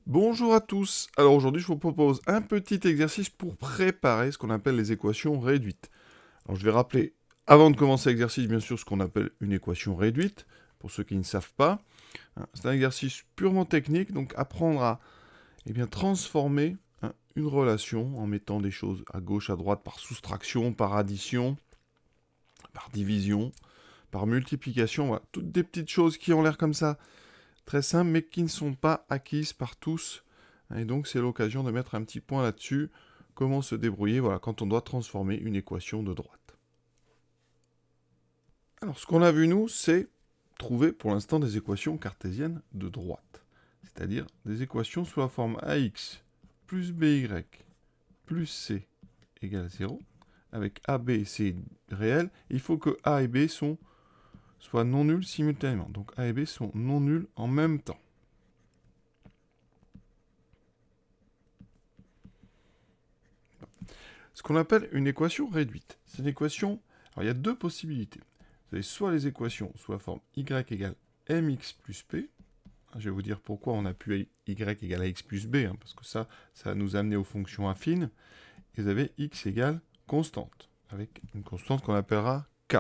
Bonjour à tous. Alors aujourd'hui, je vous propose un petit exercice pour préparer ce qu'on appelle les équations réduites. Alors je vais rappeler, avant de commencer l'exercice, bien sûr, ce qu'on appelle une équation réduite, pour ceux qui ne savent pas. C'est un exercice purement technique, donc apprendre à transformer une relation en mettant des choses à gauche, à droite, par soustraction, par addition, par division, par multiplication, voilà. Toutes des petites choses qui ont l'air comme ça très simples, mais qui ne sont pas acquises par tous. Et donc, c'est l'occasion de mettre un petit point là-dessus. Comment se débrouiller quand on doit transformer une équation de droite. Alors, ce qu'on a vu, nous, c'est trouver pour l'instant des équations cartésiennes de droite. C'est-à-dire des équations sous la forme ax plus by plus c égale 0. Avec a, b et c réels. Il faut que a et b soient non nuls simultanément. Donc a et b sont non nuls en même temps. Ce qu'on appelle une équation réduite. C'est une équation... Alors, il y a deux possibilités. Vous avez soit les équations sous la forme y égale mx plus p. Je vais vous dire pourquoi on a pu y égale à x plus b, parce que ça va nous amener aux fonctions affines. Et vous avez x égale constante, avec une constante qu'on appellera k.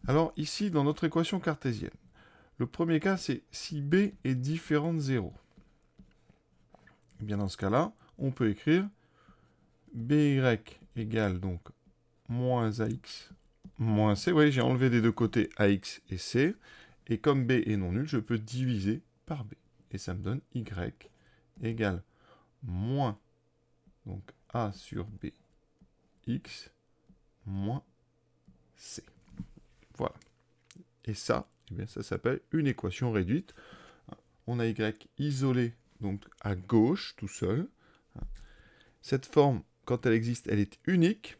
Alors, ici, dans notre équation cartésienne, le premier cas, c'est si b est différent de 0. Et bien, dans ce cas-là, on peut écrire by égale donc moins ax moins c. Oui, j'ai enlevé des deux côtés ax et c. Et comme b est non nul, je peux diviser par b. Et ça me donne y égale moins donc a sur b x moins c. Voilà. Et ça, eh bien, ça s'appelle une équation réduite. On a y isolé donc à gauche tout seul. Cette forme, quand elle existe, elle est unique.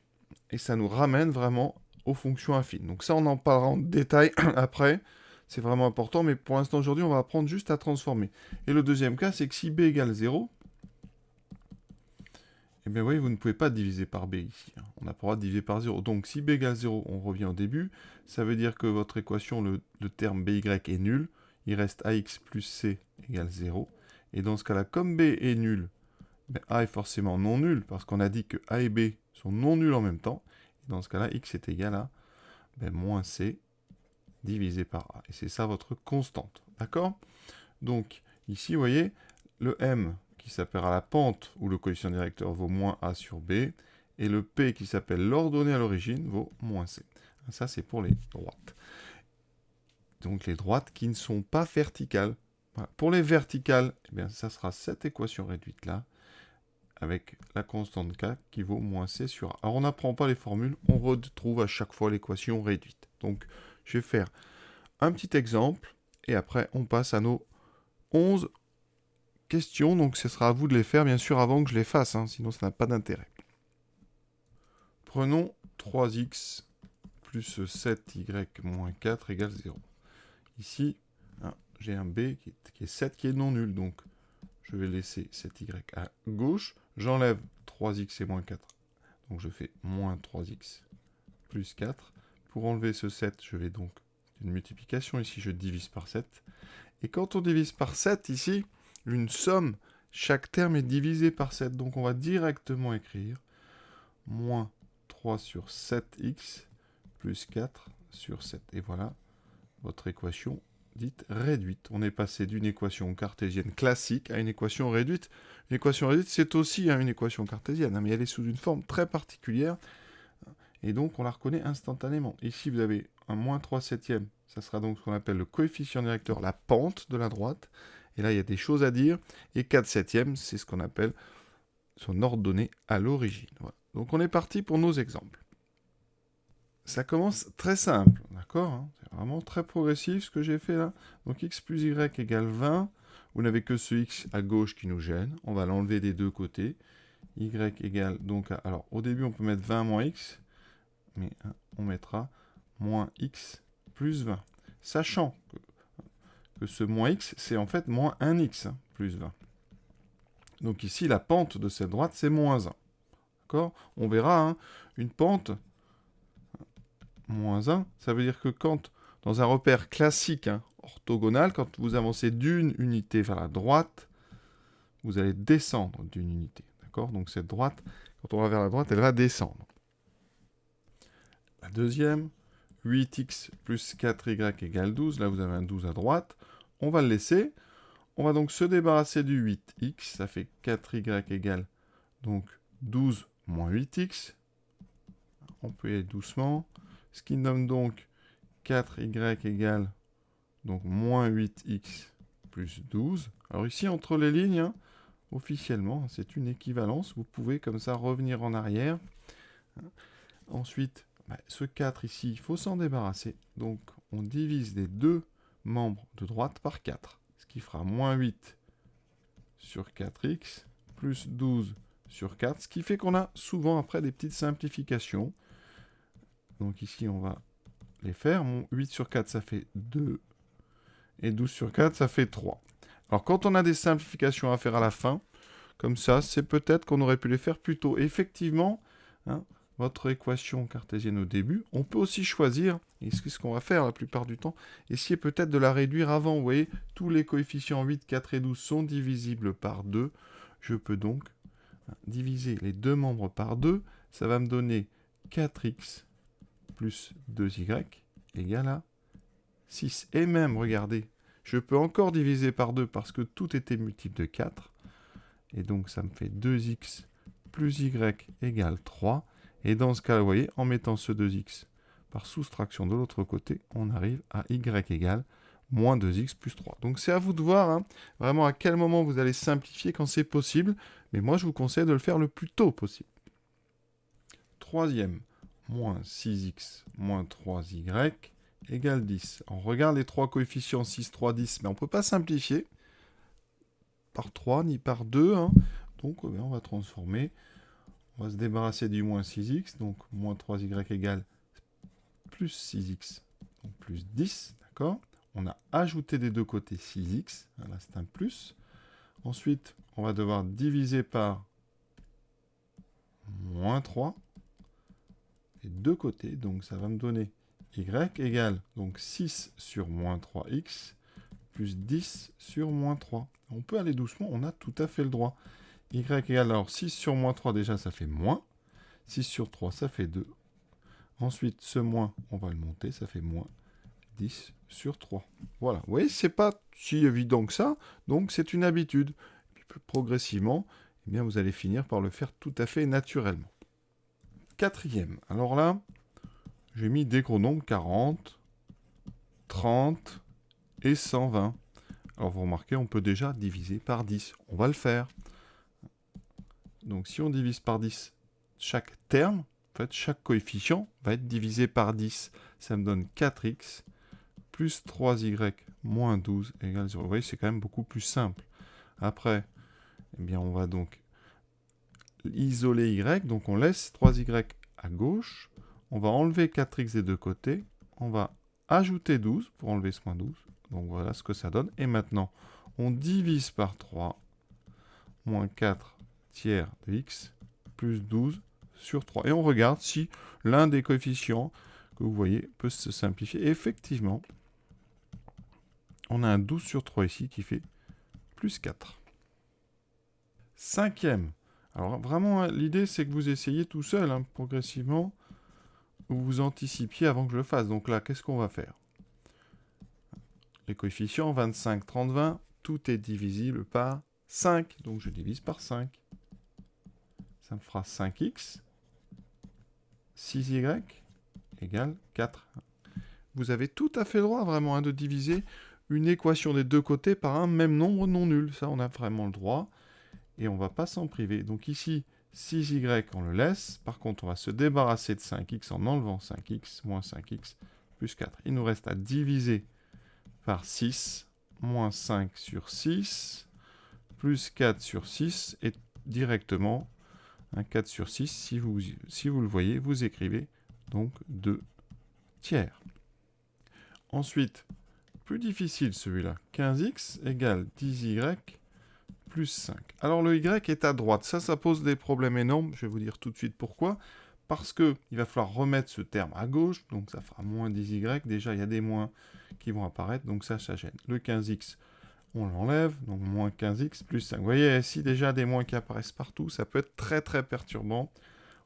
Et ça nous ramène vraiment aux fonctions affines. Donc ça, on en parlera en détail après. C'est vraiment important, mais pour l'instant, aujourd'hui, on va apprendre juste à transformer. Et le deuxième cas, c'est que si b égale 0, eh bien oui, vous ne pouvez pas diviser par b ici. On n'a pas le droit de diviser par 0. Donc si b égale 0, on revient au début. Ça veut dire que votre équation, le terme by est nul. Il reste ax plus c égale 0. Et dans ce cas-là, comme b est nul, ben a est forcément non nul, parce qu'on a dit que a et b sont non nuls en même temps. Et dans ce cas-là, x est égal à moins c divisé par a. Et c'est ça votre constante. D'accord? Donc, ici, vous voyez, le m qui s'appellera la pente ou le coefficient directeur vaut moins a sur b. Et le p qui s'appelle l'ordonnée à l'origine vaut moins c. Ça, c'est pour les droites. Donc, les droites qui ne sont pas verticales. Voilà. Pour les verticales, eh bien, ça sera cette équation réduite-là, avec la constante k qui vaut moins c sur a. Alors, on n'apprend pas les formules, on retrouve à chaque fois l'équation réduite. Donc, je vais faire un petit exemple, et après, on passe à nos 11 questions. Donc, ce sera à vous de les faire, bien sûr, avant que je les fasse, sinon ça n'a pas d'intérêt. Prenons 3x plus 7y moins 4 égale 0. Ici, j'ai un b qui est 7 qui est non nul, donc je vais laisser 7y à gauche. J'enlève 3x et moins 4, donc je fais moins 3x plus 4. Pour enlever ce 7, je vais donc une multiplication. Ici, je divise par 7. Et quand on divise par 7, ici, une somme, chaque terme est divisé par 7. Donc on va directement écrire moins 3 sur 7x plus 4 sur 7. Et voilà votre équation dite réduite. On est passé d'une équation cartésienne classique à une équation réduite. Une équation réduite, c'est aussi une équation cartésienne, mais elle est sous une forme très particulière. Et donc, on la reconnaît instantanément. Ici, vous avez un moins 3 septièmes. Ça sera donc ce qu'on appelle le coefficient directeur, la pente de la droite. Et là, il y a des choses à dire. Et 4 septièmes, c'est ce qu'on appelle son ordonnée à l'origine. Voilà. Donc, on est parti pour nos exemples. Ça commence très simple, d'accord, c'est vraiment très progressif ce que j'ai fait là. Donc, x plus y égale 20. Vous n'avez que ce x à gauche qui nous gêne. On va l'enlever des deux côtés. Y égale donc... Alors, au début, on peut mettre 20 moins x. Mais on mettra moins x plus 20. Sachant que ce moins x, c'est en fait moins 1x plus 20. Donc ici, la pente de cette droite, c'est moins 1. D'accord? On verra, une pente, moins 1, ça veut dire que quand, dans un repère classique, orthogonal, quand vous avancez d'une unité vers la droite, vous allez descendre d'une unité. D'accord? Donc cette droite, quand on va vers la droite, elle va descendre. La deuxième, 8x plus 4y égale 12. Là, vous avez un 12 à droite. On va le laisser. On va donc se débarrasser du 8x. Ça fait 4y égale donc 12 moins 8x. On peut y aller doucement. Ce qui donne donc 4y égale donc moins 8x plus 12. Alors ici, entre les lignes, hein, officiellement, c'est une équivalence. Vous pouvez comme ça revenir en arrière. Ensuite, ce 4 ici, il faut s'en débarrasser. Donc, on divise les deux membres de droite par 4. Ce qui fera moins 8 sur 4x plus 12 sur 4. Ce qui fait qu'on a souvent après des petites simplifications. Donc ici, on va les faire. 8 sur 4, ça fait 2. Et 12 sur 4, ça fait 3. Alors, quand on a des simplifications à faire à la fin, comme ça, c'est peut-être qu'on aurait pu les faire plus tôt. Effectivement, hein, votre équation cartésienne au début, on peut aussi choisir, et c'est ce qu'on va faire la plupart du temps, essayer peut-être de la réduire avant. Vous voyez, tous les coefficients 8, 4 et 12 sont divisibles par 2. Je peux donc diviser les deux membres par 2. Ça va me donner 4x plus 2y égale à 6. Et même, regardez, je peux encore diviser par 2 parce que tout était multiple de 4. Et donc, ça me fait 2x plus y égale 3. Et dans ce cas, vous voyez, en mettant ce 2x par soustraction de l'autre côté, on arrive à y égale moins 2x plus 3. Donc, c'est à vous de voir hein, vraiment à quel moment vous allez simplifier quand c'est possible. Mais moi, je vous conseille de le faire le plus tôt possible. Troisième, moins 6x moins 3y égale 10. On regarde les trois coefficients 6, 3, 10, mais on ne peut pas simplifier par 3 ni par 2. Hein. Donc, on va transformer. On va se débarrasser du moins 6x. Donc, moins 3y égale plus 6x. Donc, plus 10. D'accord? On a ajouté des deux côtés 6x. Là, c'est un plus. Ensuite, on va devoir diviser par moins 3. Les deux côtés. Donc, ça va me donner y égale donc 6 sur moins 3x plus 10 sur moins 3. On peut aller doucement, on a tout à fait le droit. Y égale alors 6 sur moins 3, déjà ça fait moins. 6 sur 3, ça fait 2. Ensuite, ce moins, on va le monter, ça fait moins 10 sur 3. Voilà, vous voyez, c'est pas si évident que ça, donc c'est une habitude. Et puis, progressivement, eh bien, vous allez finir par le faire tout à fait naturellement. Quatrième, alors là, j'ai mis des gros nombres, 40, 30 et 120. Alors vous remarquez, on peut déjà diviser par 10. On va le faire. Donc si on divise par 10 chaque terme, en fait chaque coefficient va être divisé par 10. Ça me donne 4x plus 3y moins 12 égale 0. Vous voyez, c'est quand même beaucoup plus simple. Après, eh bien, on va donc isoler y. Donc on laisse 3y à gauche. On va enlever 4x des deux côtés. On va ajouter 12 pour enlever ce moins 12. Donc voilà ce que ça donne. Et maintenant, on divise par 3, moins 4 tiers de x, plus 12 sur 3. Et on regarde si l'un des coefficients que vous voyez peut se simplifier. Et effectivement, on a un 12 sur 3 ici qui fait plus 4. Cinquième. Alors vraiment, l'idée c'est que vous essayez tout seul, hein, progressivement, ou vous anticipiez avant que je le fasse. Donc là, qu'est-ce qu'on va faire? Les coefficients 25, 30, 20, tout est divisible par 5. Donc je divise par 5. Ça me fera 5x. 6y égale 4. Vous avez tout à fait le droit vraiment de diviser une équation des deux côtés par un même nombre non nul. Ça, on a vraiment le droit. Et on ne va pas s'en priver. Donc ici, 6y, on le laisse. Par contre, on va se débarrasser de 5x en enlevant 5x, moins 5x, plus 4. Il nous reste à diviser par 6, moins 5 sur 6, plus 4 sur 6, et directement, 4 sur 6, si vous le voyez, vous écrivez donc 2 tiers. Ensuite, plus difficile celui-là, 15x égale 10y plus 5. Alors le y est à droite, ça pose des problèmes énormes, je vais vous dire tout de suite pourquoi. Parce qu'il va falloir remettre ce terme à gauche, donc ça fera moins 10y. Déjà, il y a des moins qui vont apparaître, donc ça gêne. Le 15x, On l'enlève, donc moins 15x plus 5. Vous voyez ici déjà des moins qui apparaissent partout, ça peut être très très perturbant.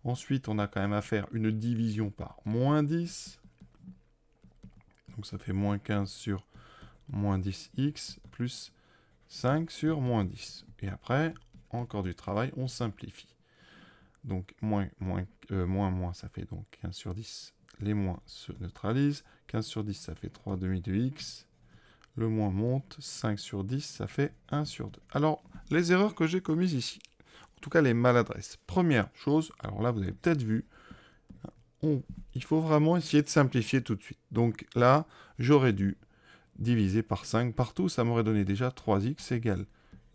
Ensuite, on a quand même à faire une division par moins 10. Donc ça fait moins 15 sur moins 10x plus 5 sur moins 10. Et après, encore du travail, on simplifie. Donc moins, ça fait donc 15 sur 10. Les moins se neutralisent. 15 sur 10, ça fait 3 demi de x. Le moins monte. 5 sur 10, ça fait 1 sur 2. Alors, les erreurs que j'ai commises ici, en tout cas les maladresses. Première chose, alors là, vous avez peut-être vu, il faut vraiment essayer de simplifier tout de suite. Donc là, j'aurais dû diviser par 5 partout. Ça m'aurait donné déjà 3x égale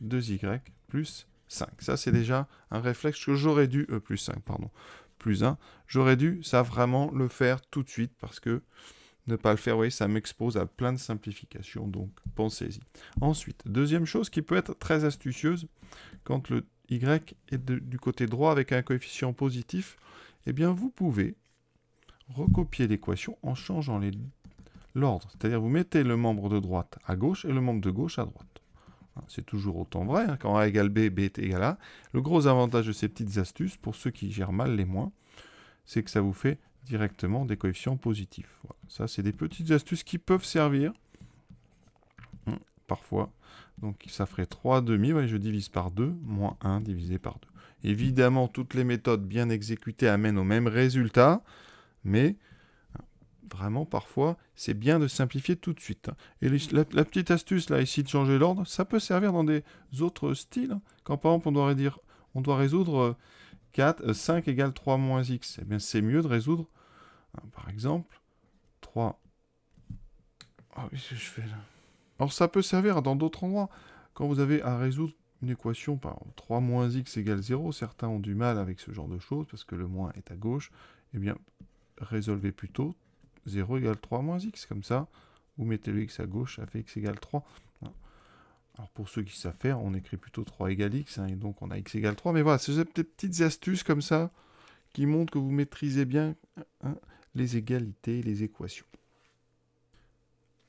2y plus 5. Ça, c'est déjà un réflexe que j'aurais dû... plus 5, pardon. Plus 1. J'aurais dû, ça, vraiment le faire tout de suite parce que ne pas le faire, oui, ça m'expose à plein de simplifications. Donc, pensez-y. Ensuite, deuxième chose qui peut être très astucieuse, quand le y est du côté droit avec un coefficient positif, eh bien, vous pouvez recopier l'équation en changeant l'ordre. C'est-à-dire, vous mettez le membre de droite à gauche et le membre de gauche à droite. C'est toujours autant vrai, hein, quand A égale B, B est égal à A. Le gros avantage de ces petites astuces, pour ceux qui gèrent mal les moins, c'est que ça vous fait directement des coefficients positifs. Voilà. Ça, c'est des petites astuces qui peuvent servir, parfois. Donc, ça ferait 3 demi, ouais, je divise par 2, moins 1 divisé par 2. Évidemment, toutes les méthodes bien exécutées amènent au même résultat, mais vraiment, parfois, c'est bien de simplifier tout de suite. Et la petite astuce, là, ici, de changer l'ordre, ça peut servir dans des autres styles. Quand, par exemple, on doit résoudre 5 égale 3 moins x. Eh bien, c'est mieux de résoudre, par exemple, 3... Ah, qu'est-ce que je fais là? Alors, ça peut servir dans d'autres endroits. Quand vous avez à résoudre une équation, par exemple, 3 moins x égale 0, certains ont du mal avec ce genre de choses, parce que le moins est à gauche. Eh bien, résolvez plutôt 0 égale 3 moins x, comme ça, vous mettez le x à gauche, ça fait x égale 3. Alors pour ceux qui savent faire, on écrit plutôt 3 égale x, hein, et donc on a x égale 3. Mais voilà, c'est des petites astuces comme ça, qui montrent que vous maîtrisez bien les égalités, les équations.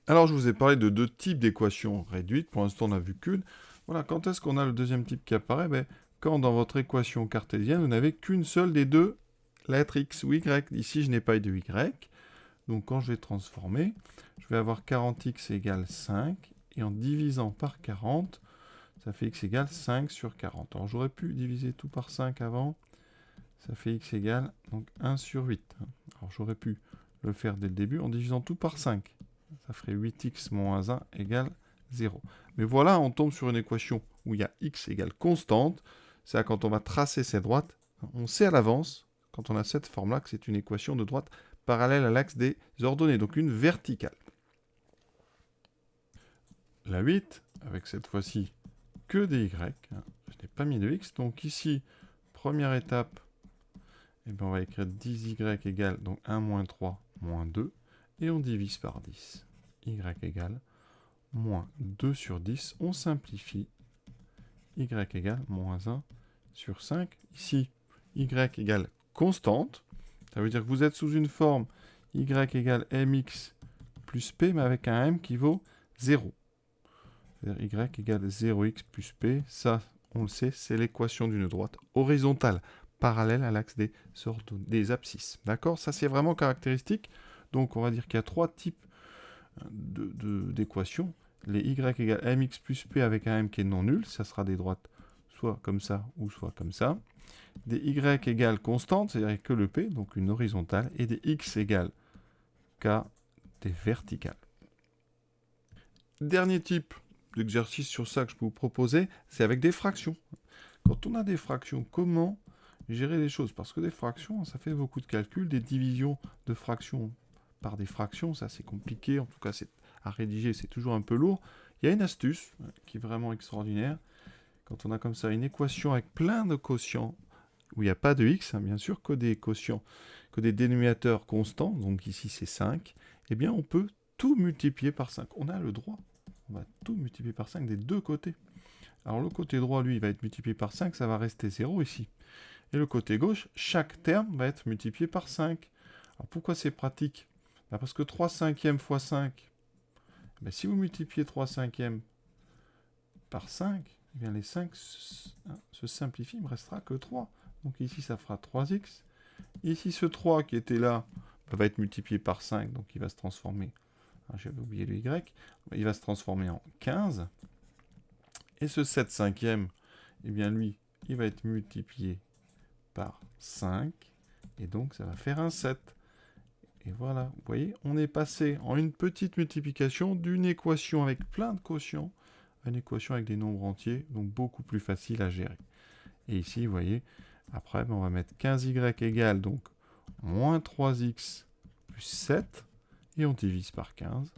Alors je vous ai parlé de deux types d'équations réduites, pour l'instant on n'a vu qu'une. Voilà, quand est-ce qu'on a le deuxième type qui apparaît? Quand dans votre équation cartésienne, vous n'avez qu'une seule des deux lettres x ou y. Ici, je n'ai pas de y. Donc quand je vais transformer, je vais avoir 40x égale 5, et en divisant par 40, ça fait x égale 5 sur 40. Alors j'aurais pu diviser tout par 5 avant, ça fait x égale donc 1 sur 8. Alors j'aurais pu le faire dès le début en divisant tout par 5. Ça ferait 8x moins 1 égale 0. Mais voilà, on tombe sur une équation où il y a x égale constante. C'est quand on va tracer ces droites, on sait à l'avance, quand on a cette forme-là, que c'est une équation de droite parallèle à l'axe des ordonnées, donc une verticale. La 8, avec cette fois-ci que des y, je n'ai pas mis de x, donc ici, première étape, on va écrire 10y égale donc 1 moins 3 moins 2, et on divise par 10. Y égale moins 2 sur 10, on simplifie, y égale moins 1 sur 5. Ici, y égale constante, ça veut dire que vous êtes sous une forme y égale mx plus p, mais avec un m qui vaut 0. C'est-à-dire y égale 0x plus p, ça, on le sait, c'est l'équation d'une droite horizontale, parallèle à l'axe des abscisses. D'accord? Ça, c'est vraiment caractéristique. Donc, on va dire qu'il y a trois types d'équations. Les y égale mx plus p avec un m qui est non nul, ça sera des droites soit comme ça ou soit comme ça. Des y égale constante, c'est-à-dire que le p, donc une horizontale, et des x égale k, des verticales. Dernier type d'exercice sur ça que je peux vous proposer, c'est avec des fractions. Quand on a des fractions, comment gérer les choses? Parce que des fractions, ça fait beaucoup de calculs, des divisions de fractions par des fractions, ça c'est compliqué, en tout cas à rédiger, c'est toujours un peu lourd. Il y a une astuce qui est vraiment extraordinaire. Quand on a comme ça une équation avec plein de quotients, où il n'y a pas de x, bien sûr, que des quotients, que des dénominateurs constants, donc ici c'est 5, eh bien on peut tout multiplier par 5. On a le droit, on va tout multiplier par 5 des deux côtés. Alors le côté droit, lui, il va être multiplié par 5, ça va rester 0 ici. Et le côté gauche, chaque terme va être multiplié par 5. Alors pourquoi c'est pratique? Parce que 3 cinquièmes fois 5, si vous multipliez 3 cinquièmes par 5, eh bien les 5 se simplifient, il ne me restera que 3. Donc ici, ça fera 3x. Ici, ce 3 qui était là va être multiplié par 5, donc il va se transformer. Ah, j'avais oublié le y. Il va se transformer en 15. Et ce 7 cinquième, eh bien lui, il va être multiplié par 5. Et donc, ça va faire un 7. Et voilà, vous voyez, on est passé en une petite multiplication d'une équation avec plein de quotients à une équation avec des nombres entiers, donc beaucoup plus facile à gérer. Et ici, vous voyez, après, on va mettre 15y égale donc moins 3x plus 7, et on divise par 15.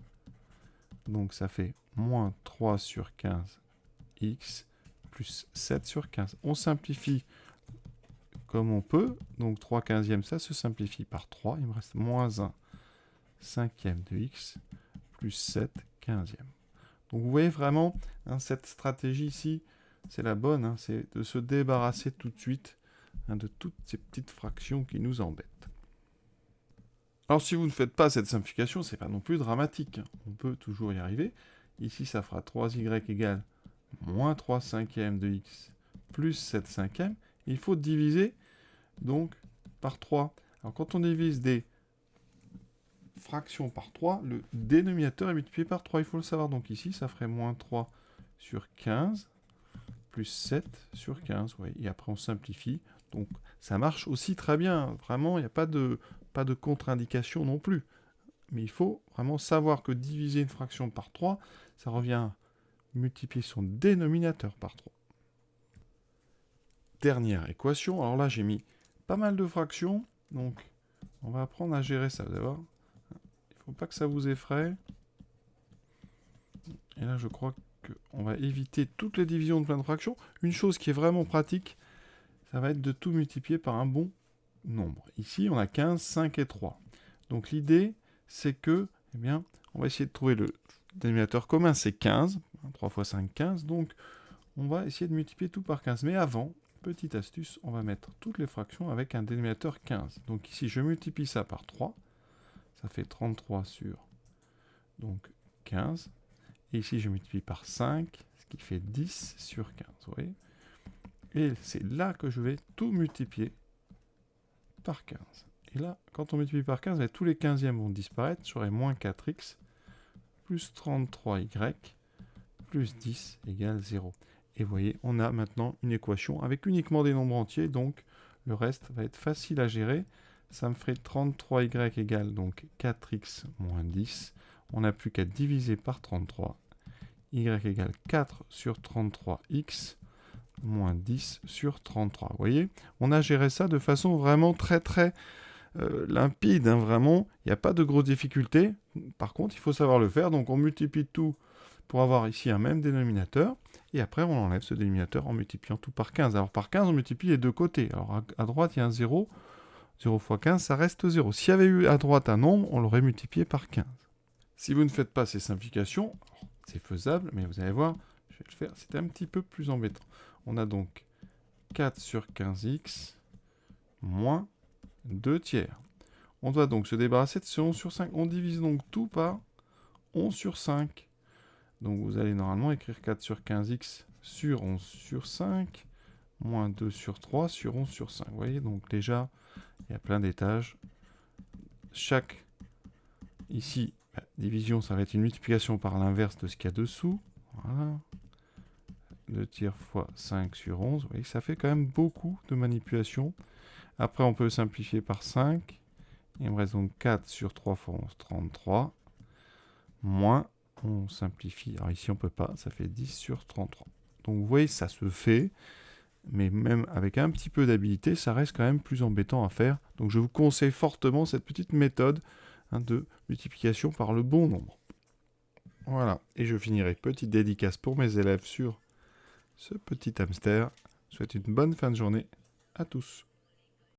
Donc ça fait moins 3 sur 15x plus 7 sur 15. On simplifie comme on peut. Donc 3 quinzièmes, ça se simplifie par 3. Il me reste moins 1 cinquième de x plus 7 quinzièmes. Donc vous voyez vraiment, hein, cette stratégie ici, c'est la bonne. Hein, c'est de se débarrasser tout de suite, hein, de toutes ces petites fractions qui nous embêtent. Alors si vous ne faites pas cette simplification, c'est pas non plus dramatique. Hein. On peut toujours y arriver. Ici, ça fera 3y égale moins 3 cinquièmes de x plus 7 cinquièmes. Il faut diviser donc par 3. Alors quand on divise des fractions par 3, le dénominateur est multiplié par 3. Il faut le savoir. Donc ici, ça ferait moins 3 sur 15 plus 7 sur 15. Ouais. Et après, on simplifie. Donc ça marche aussi très bien. Vraiment, il n'y a pas de contre-indication non plus. Mais il faut vraiment savoir que diviser une fraction par 3, ça revient à multiplier son dénominateur par 3. Dernière équation. Alors là, j'ai mis pas mal de fractions. Donc, on va apprendre à gérer ça. Vous allez voir. Il ne faut pas que ça vous effraie. Et là, je crois qu'on va éviter toutes les divisions de plein de fractions. Une chose qui est vraiment pratique, ça va être de tout multiplier par un bon nombre. Ici, on a 15, 5 et 3. Donc l'idée, c'est que, eh bien, on va essayer de trouver le dénominateur commun, c'est 15. 3 fois 5, 15. Donc, on va essayer de multiplier tout par 15. Mais avant, petite astuce, on va mettre toutes les fractions avec un dénominateur 15. Donc ici, je multiplie ça par 3. Ça fait 33 sur donc 15. Et ici, je multiplie par 5, ce qui fait 10 sur 15. Vous voyez ? Et c'est là que je vais tout multiplier par 15. Et là, quand on multiplie par 15, tous les 15e vont disparaître. J'aurai moins 4x plus 33y plus 10 égale 0. Et vous voyez, on a maintenant une équation avec uniquement des nombres entiers. Donc, le reste va être facile à gérer. Ça me ferait 33y égale donc 4x moins 10. On n'a plus qu'à diviser par 33. Y égale 4 sur 33x moins 10 sur 33. Vous voyez, on a géré ça de façon vraiment très limpide. Hein, vraiment, il n'y a pas de grosses difficultés. Par contre, il faut savoir le faire. Donc, on multiplie tout pour avoir ici un même dénominateur. Et après, on enlève ce dénominateur en multipliant tout par 15. Alors, par 15, on multiplie les deux côtés. Alors, à droite, il y a un 0. 0 fois 15, ça reste 0. S'il y avait eu à droite un nombre, on l'aurait multiplié par 15. Si vous ne faites pas ces simplifications, c'est faisable, mais vous allez voir, je vais le faire, c'est un petit peu plus embêtant. On a donc 4 sur 15x moins 2 tiers. On doit donc se débarrasser de ce 11 sur 5. On divise donc tout par 11 sur 5. Donc vous allez normalement écrire 4 sur 15x sur 11 sur 5, moins 2 sur 3 sur 11 sur 5. Vous voyez, donc déjà, il y a plein d'étages. Chaque, ici, division, ça va être une multiplication par l'inverse de ce qu'il y a dessous. Voilà. 2 tiers fois 5 sur 11. Vous voyez que ça fait quand même beaucoup de manipulations. Après, on peut simplifier par 5. Il me reste donc 4 sur 3 fois 11, 33. Moins, on simplifie. Alors ici, on ne peut pas. Ça fait 10 sur 33. Donc vous voyez, ça se fait. Mais même avec un petit peu d'habilité, ça reste quand même plus embêtant à faire. Donc je vous conseille fortement cette petite méthode de multiplication par le bon nombre. Voilà. Et je finirai petite dédicace pour mes élèves sur ce petit hamster. Je vous souhaite une bonne fin de journée à tous.